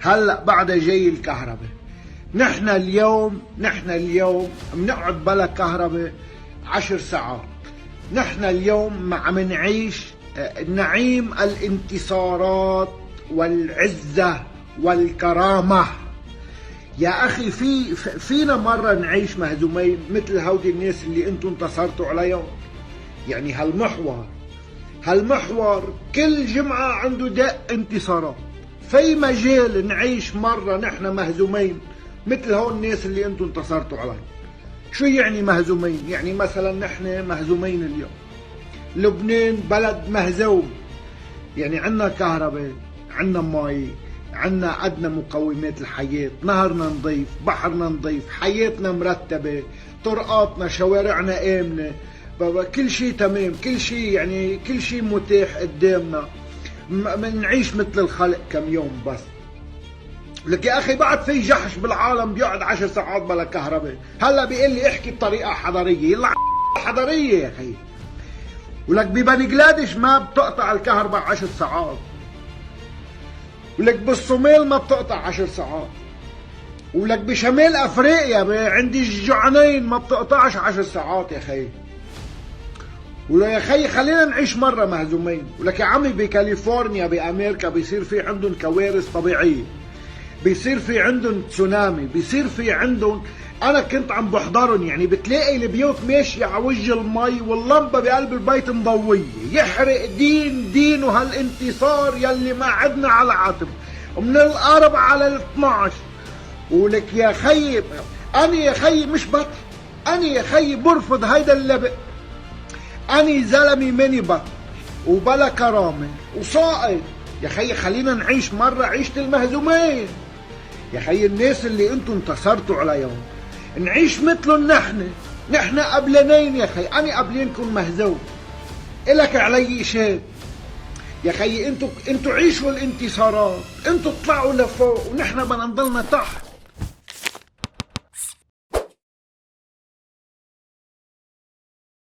هلا بعد جاي الكهرباء. نحن اليوم بنقعد بلا كهرباء 10 ساعات. نحن اليوم عم نعيش نعيم الانتصارات والعزة والكرامة. يا أخي فينا مرة نعيش مهزومين مثل هودي الناس اللي انتم انتصرتوا عليهم؟ يعني هالمحور كل جمعة عنده دق انتصارات. في مجال نعيش مرة نحن مهزومين مثل هون الناس اللي انتم انتصرتوا عليهم؟ شو يعني مهزومين؟ يعني مثلا نحن مهزومين اليوم، لبنان بلد مهزوم. يعني عنا كهرباء، عنا مي، عنا أدنى مقومات الحياة، نهرنا نظيف، بحرنا نظيف، حياتنا مرتبة، طرقاتنا، شوارعنا آمنة، كل شيء تمام، كل شيء متاح قدامنا. نعيش مثل الخلق كم يوم بس. لك يا أخي بعد في جحش بالعالم بيقعد 10 ساعات بلا كهرباء. هلا بيقول لي احكي بطريقة حضارية. يلا حضارية يا أخي. ولك ببنغلاديش ما بتقطع الكهرباء 10 ساعات. ولك بالصومال ما بتقطع 10 ساعات. ولك بشمال افريقيا عند الجعنين ما بتقطعش 10 ساعات يا خي. ولا يا خي خلينا نعيش مرة مهزومين. ولك يا عمي بكاليفورنيا بامريكا بيصير في عندهم كوارث طبيعية، بيصير في عندهم تسونامي، بيصير في عندهم، انا كنت عم بحضرهم. يعني بتلاقي البيوت ماشية على وجه المي واللمبة بقلب البيت مضوية. يحرق دين وهالانتصار يلي ما عدنا على عتب من الاربع على ال 12. ولك يا خي انا يا خي مش بطل، انا يا خي برفض هيدا اللبق. انا زلمي ماني بطل وبلا كرامة وصائد. يا خي خلينا نعيش مرة عيشة المهزومين. يا خي الناس اللي انتم انتصرتوا عليهم نعيش مثلهم. نحن قبلانين يا خي. انا قبلينكم مهزوم، الك علي شيء يا خي. انتوا عيشوا الانتصارات، انتوا اطلعوا لفوق ونحن بدنا نضلنا تحت.